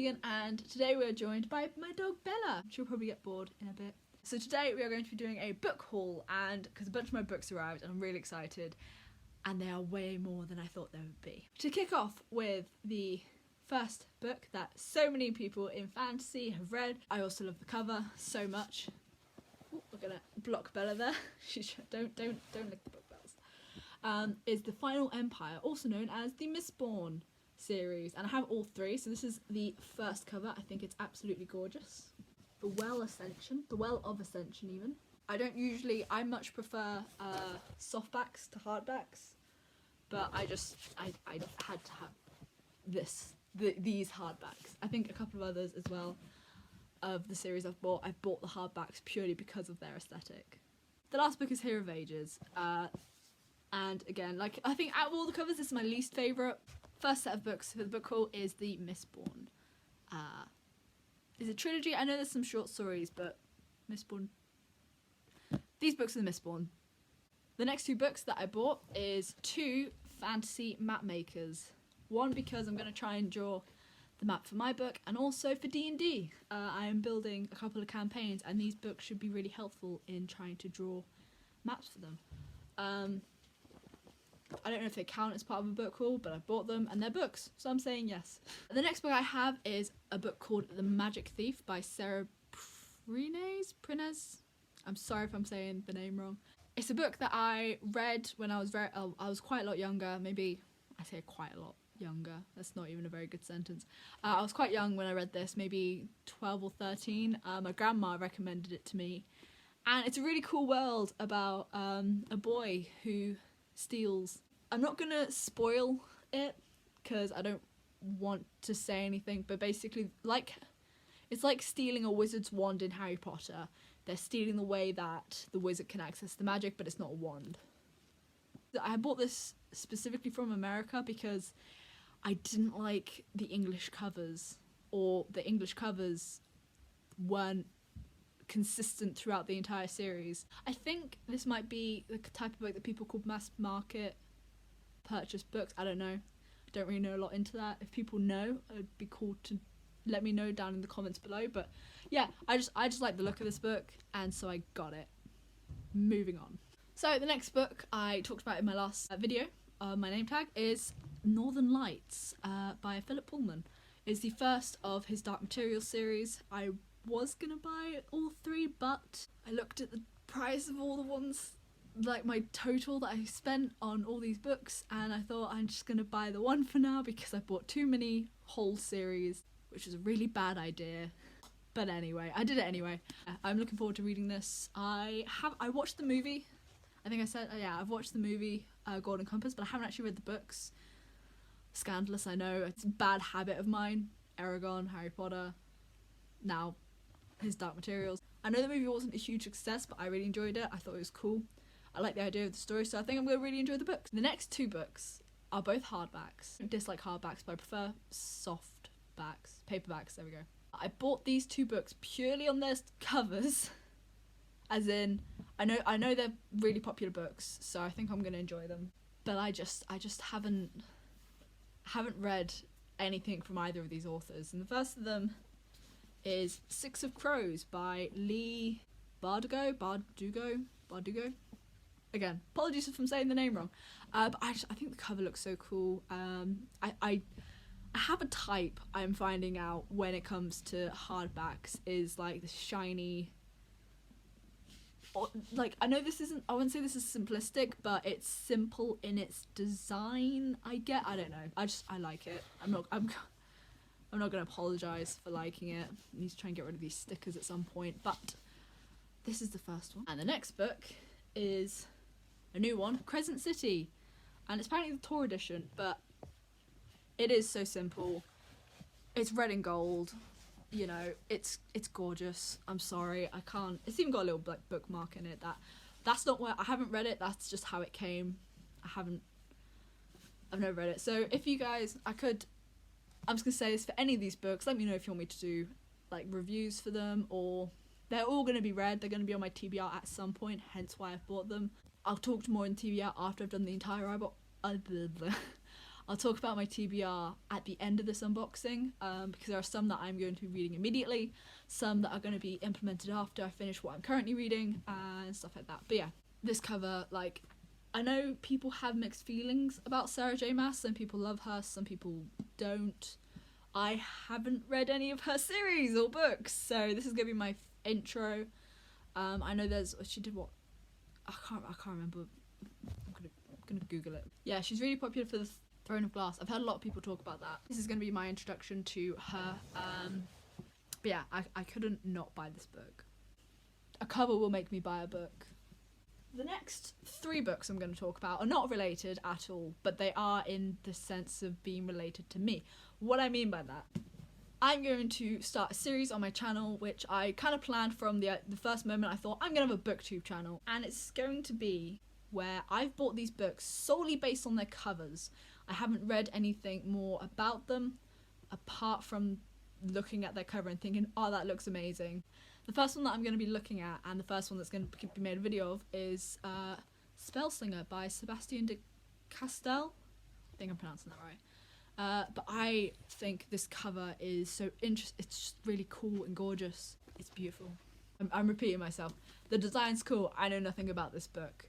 Tegan, and today we are joined by my dog Bella. She'll probably get bored in a bit. So today we are going to be doing a book haul, and because a bunch of my books arrived and I'm really excited, and they are way more than I thought they would be. To kick off with the first book that so many people in fantasy have read. I also love the cover so much. Ooh, we're gonna block Bella there. Don't lick the book bells. Is The Final Empire, also known as the Mistborn series, and I have all three. So this is the first cover. I think it's absolutely gorgeous. The Well of Ascension even. I much prefer softbacks to hardbacks, but I had to have these hardbacks. I think a couple of others as well of the series I've bought the hardbacks purely because of their aesthetic. The last book is Hero of Ages, and again, like, I think out of all the covers, this is my least favourite. First set of books for the book haul is the Mistborn. It's a trilogy. I know there's some short stories, but Mistborn. These books are the Mistborn. The next two books that I bought is two fantasy map makers. One because I'm going to try and draw the map for my book, and also for D&D. I am building a couple of campaigns, and these books should be really helpful in trying to draw maps for them. I don't know if they count as part of a book haul, but I bought them and they're books, so I'm saying yes. The next book I have is a book called The Magic Thief by Sarah Prines. I'm sorry if I'm saying the name wrong. It's a book that I read when I was quite a lot younger. Maybe I say quite a lot younger. That's not even a very good sentence. I was quite young when I read this, maybe 12 or 13. My grandma recommended it to me, and it's a really cool world about a boy who steals. I'm not gonna spoil it because I don't want to say anything, but basically, it's like stealing a wizard's wand in Harry Potter. They're stealing the way that the wizard can access the magic, but it's not a wand. I bought this specifically from America because I didn't like the English covers, or the English covers weren't consistent throughout the entire series. I think this might be the type of book that people call mass market purchase books. I don't know. Don't really know a lot into that. If people know, it'd be cool to let me know down in the comments below. But yeah, I just like the look of this book, and so I got it. Moving on. So the next book I talked about in my last video, my name tag, is Northern Lights by Philip Pullman. It's the first of his Dark Materials series. I was gonna buy all three, but I looked at the price of all the ones, like my total that I spent on all these books, and I thought I'm just gonna buy the one for now because I bought too many whole series, which was a really bad idea. But anyway, I did it anyway. I'm looking forward to reading this. I watched the movie. I think I said, yeah, I've watched the movie Golden Compass, but I haven't actually read the books. Scandalous, I know. It's a bad habit of mine. Eragon, Harry Potter, now his Dark Materials. I know the movie wasn't a huge success, but I really enjoyed it. I thought it was cool. I like the idea of the story, so I think I'm going to really enjoy the books. The next two books are both hardbacks. I dislike hardbacks, but I prefer softbacks, paperbacks, there we go. I bought these two books purely on their covers, as in, I know they're really popular books, so I think I'm going to enjoy them. But I just haven't read anything from either of these authors. And the first of them is Six of Crows by Lee Bardugo. Again, apologies if I'm saying the name wrong. But I think the cover looks so cool. I have a type, I'm finding out, when it comes to hardbacks, is like the shiny, like, I know this isn't, I wouldn't say this is simplistic, but it's simple in its design. I don't know. I like it. I'm not gonna apologise for liking it. I need to try and get rid of these stickers at some point, but this is the first one. And the next book is a new one, Crescent City, and it's apparently the Tour edition, but it is so simple. It's red and gold, you know, it's gorgeous. I'm sorry, I can't, it's even got a little like bookmark in it. That's not where, I haven't read it, that's just how it came. I've never read it. So if you guys, I'm just gonna say this, for any of these books, let me know if you want me to do like reviews for them, or they're all gonna be read, they're gonna be on my TBR at some point, hence why I've bought them. I'll talk more in TBR after I've done the entire I'll talk about my TBR at the end of this unboxing, because there are some that I'm going to be reading immediately, some that are going to be implemented after I finish what I'm currently reading, and stuff like that. But yeah, this cover, like, I know people have mixed feelings about Sarah J Maas. Some people love her, some people don't. I haven't read any of her series or books, so this is going to be my intro. I know she did what? I can't remember. I'm gonna Google it. Yeah, she's really popular for the Throne of Glass. I've heard a lot of people talk about that. This is going to be my introduction to her. But yeah, I couldn't not buy this book. A cover will make me buy a book. The next 3 books I'm going to talk about are not related at all, but they are in the sense of being related to me. What I mean by that, I'm going to start a series on my channel, which I kind of planned from the first moment. I thought, I'm going to have a booktube channel, and it's going to be where I've bought these books solely based on their covers. I haven't read anything more about them, apart from looking at their cover and thinking, oh, that looks amazing. The first one that I'm going to be looking at, and the first one that's going to be made a video of, is Spellslinger by Sebastian de Castell. I think I'm pronouncing that right. But I think this cover is so interesting. It's just really cool and gorgeous. It's beautiful. I'm repeating myself. The design's cool. I know nothing about this book.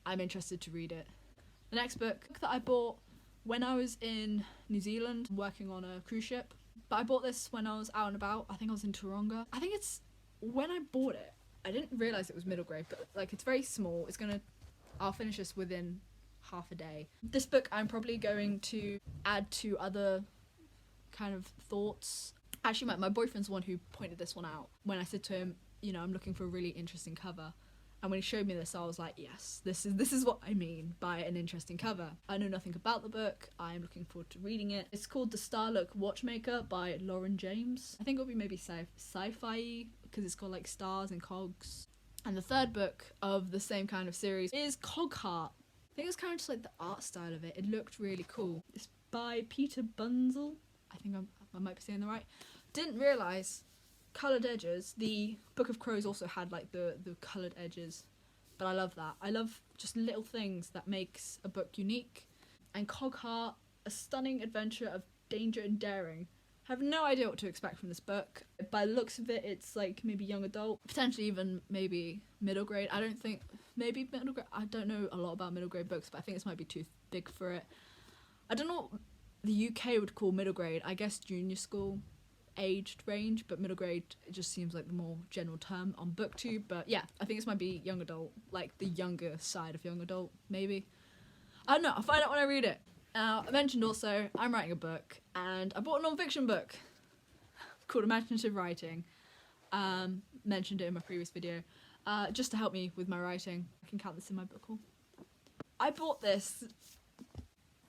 I'm interested to read it. The next book that I bought when I was in New Zealand working on a cruise ship. But I bought this when I was out and about. I think I was in Taronga. I think when I bought it, I didn't realise it was middle grade, but like it's very small. I'll finish this within half a day. This book I'm probably going to add to other kind of thoughts. Actually, my boyfriend's the one who pointed this one out when I said to him, you know, I'm looking for a really interesting cover. And when he showed me this, I was like, yes, this is what I mean by an interesting cover. I know nothing about the book. I'm looking forward to reading it. It's called The Starlook Watchmaker by Lauren James. I think it'll be maybe sci-fi because it's got like stars and cogs. And the third book of the same kind of series is Cogheart. I think it's kind of just like the art style of it. It looked really cool. It's by Peter Bunzel. I think I might be saying that right. Didn't realise coloured edges. The Book of Crows also had like the coloured edges, but I love that. I love just little things that makes a book unique. And Cogheart, a stunning adventure of danger and daring. I have no idea what to expect from this book. By the looks of it, it's like maybe young adult, potentially even maybe middle grade. I don't think, maybe middle grade. I don't know a lot about middle grade books, but I think this might be too big for it. I don't know what the UK would call middle grade. I guess junior school aged range, but middle grade, it just seems like the more general term on booktube. But yeah, I think this might be young adult, like the younger side of young adult, maybe. I don't know, I'll find out when I read it. Now, I mentioned also I'm writing a book, and I bought a non-fiction book called Imaginative Writing. Mentioned it in my previous video, just to help me with my writing. I can count this in my book haul. I bought this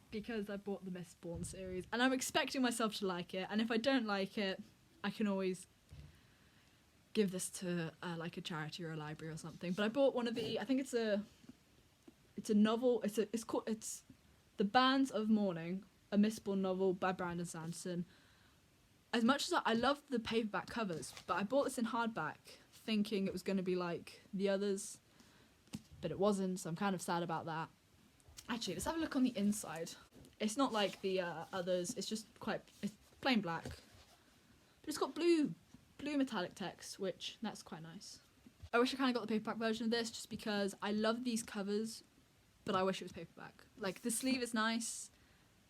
because I bought the Mistborn series, and I'm expecting myself to like it, and if I don't like it, I can always give this to like a charity or a library or something. But I bought one of I think it's a novel, it's The Bands of Morning, a Mistborn novel by Brandon Sanderson. As much as I love the paperback covers, but I bought this in hardback thinking it was going to be like the others, but it wasn't, so I'm kind of sad about that. Actually, let's have a look on the inside. It's not like the others, it's plain black. But it's got blue metallic text, which, that's quite nice. I wish I kind of got the paperback version of this, just because I love these covers, but I wish it was paperback. Like, the sleeve is nice,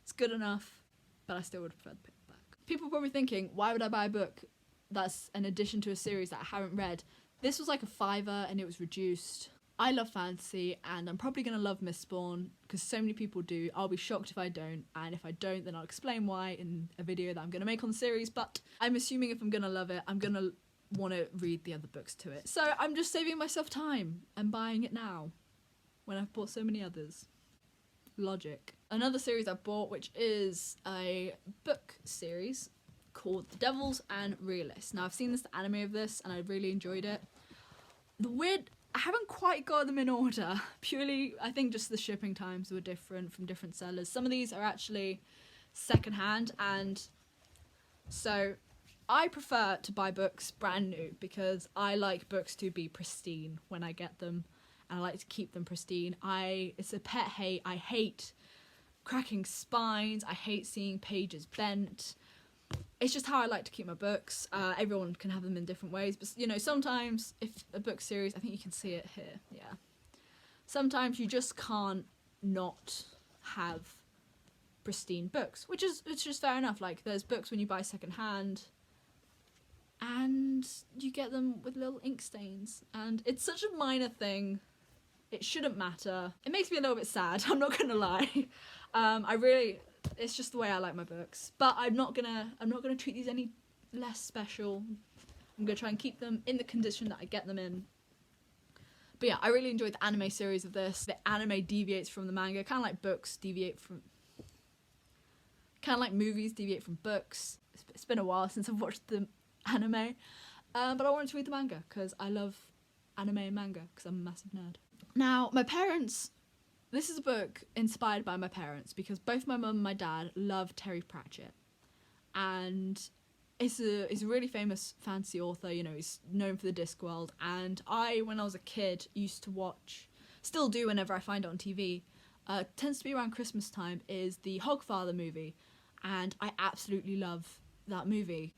it's good enough, but I still would prefer the paperback. People are probably thinking, why would I buy a book that's an addition to a series that I haven't read? This was like a $5 and it was reduced. I love fantasy, and I'm probably going to love Mistborn because so many people do. I'll be shocked if I don't, and if I don't, then I'll explain why in a video that I'm going to make on the series, but I'm assuming if I'm going to love it, I'm going to want to read the other books to it. So I'm just saving myself time and buying it now when I've bought so many others. Logic. Another series I bought, which is a book series called The Devils and Realists. Now, I've seen this anime of this, and I really enjoyed it. I haven't quite got them in order, purely, I think just the shipping times were different from different sellers. Some of these are actually secondhand, and so I prefer to buy books brand new because I like books to be pristine when I get them, and I like to keep them pristine. It's a pet hate. I hate cracking spines. I hate seeing pages bent. It's just how I like to keep my books. Everyone can have them in different ways, but you know, sometimes if a book series, I think you can see it here, yeah. Sometimes you just can't not have pristine books, which is just fair enough. Like, there's books when you buy secondhand and you get them with little ink stains, and it's such a minor thing. It shouldn't matter. It makes me a little bit sad, I'm not gonna lie. It's just the way I like my books. But I'm not gonna treat these any less special. I'm gonna try and keep them in the condition that I get them in. But yeah, I really enjoyed the anime series of this. The anime deviates from the manga, kind of like books deviate from... kind of like movies deviate from books. It's been a while since I've watched the anime. But I wanted to read the manga, because I love anime and manga, because I'm a massive nerd. Now, my parents... This is a book inspired by my parents, because both my mum and my dad love Terry Pratchett. And he's a really famous fantasy author, you know, he's known for the Discworld. And I, when I was a kid, used to watch, still do whenever I find it on TV, tends to be around Christmas time, is the Hogfather movie. And I absolutely love that movie.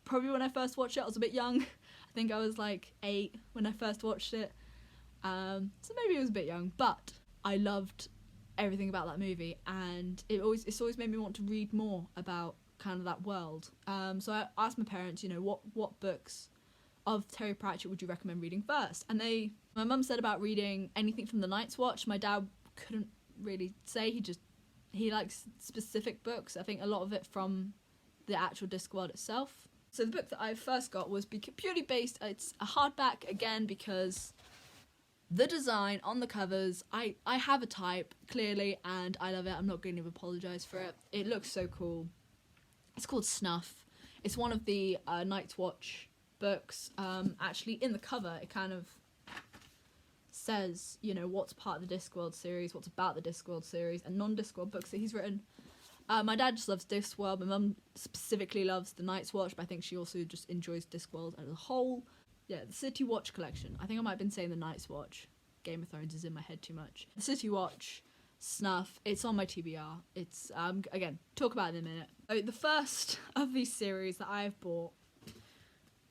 Probably when I first watched it, I was a bit young. I think I was like 8 when I first watched it. So maybe I was a bit young, but I loved everything about that movie, and it's always made me want to read more about kind of that world. So I asked my parents, you know, what books of Terry Pratchett would you recommend reading first? And my mum said about reading anything from the Night's Watch. My dad couldn't really say, he likes specific books. I think a lot of it from the actual Discworld itself. So the book that I first got was purely based, it's a hardback again, because the design on the covers, I have a type, clearly, and I love it. I'm not going to apologise for it. It looks so cool. It's called Snuff. It's one of the Night's Watch books. Actually, in the cover, it kind of says, you know, what's part of the Discworld series, what's about the Discworld series, and non-Discworld books that he's written. My dad just loves Discworld. My mum specifically loves the Night's Watch, but I think she also just enjoys Discworld as a whole. Yeah, the City Watch collection. I think I might have been saying the Night's Watch. Game of Thrones is in my head too much. The City Watch, Snuff, it's on my TBR. It's, again, talk about it in a minute. So the first of these series that I've bought,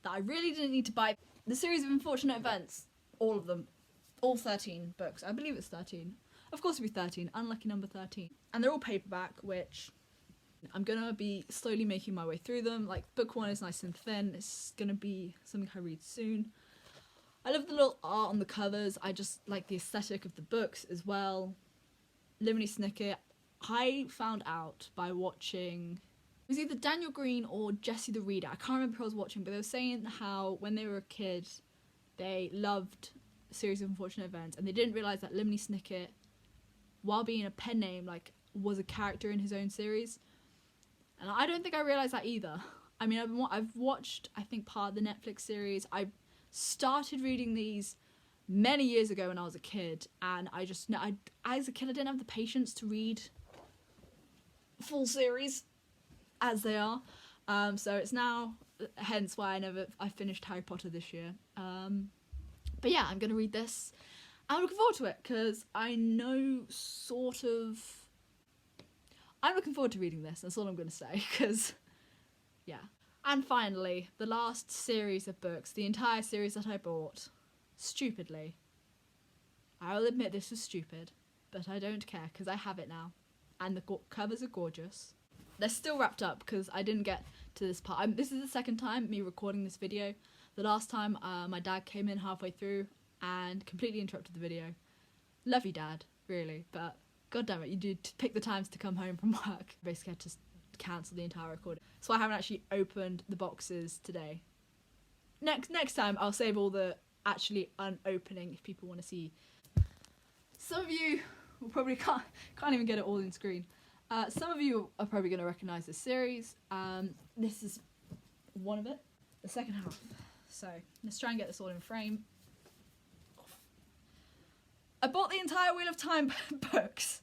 that I really didn't need to buy, the series of Unfortunate Events, all of them, all 13 books. I believe it's 13. Of course it'll be 13, unlucky number 13. And they're all paperback, which I'm gonna be slowly making my way through them. Like, book 1 is nice and thin. It's gonna be something I read soon. I love the little art on the covers. I just like the aesthetic of the books as well. Lemony Snicket, I found out by watching, it was either Daniel Green or Jesse the Reader. I can't remember who I was watching, but they were saying how when they were a kid, they loved a series of Unfortunate Events, and they didn't realise that Lemony Snicket, while being a pen name, like, was a character in his own series. And I don't think I realised that either. I mean, I've watched, I think, part of the Netflix series. I started reading these many years ago when I was a kid, and as a kid, I didn't have the patience to read full series as they are. So it's now, hence why I finished Harry Potter this year. But yeah, I'm going to read this. I'm looking forward to it, because I'm looking forward to reading this, that's all I'm going to say, because, yeah. And finally, the last series of books, the entire series that I bought, stupidly. I'll admit this was stupid, but I don't care, because I have it now. And the covers are gorgeous. They're still wrapped up, because I didn't get to this part. This is the second time me recording this video. The last time, my dad came in halfway through and completely interrupted the video. Love you, Dad, really, but god damn it, you did pick the times to come home from work. Basically had to cancel the entire recording. So I haven't actually opened the boxes today. Next time I'll save all the actually unopening if people want to see. Some of you will probably can't even get it all in screen. Some of you are probably going to recognise this series. This is one of it, the second half. So let's try and get this all in frame. I bought the entire Wheel of Time books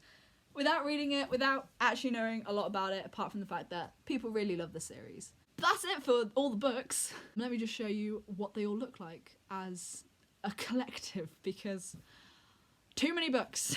without reading it, without actually knowing a lot about it, apart from the fact that people really love the series. That's it for all the books. Let me just show you what they all look like as a collective, because too many books.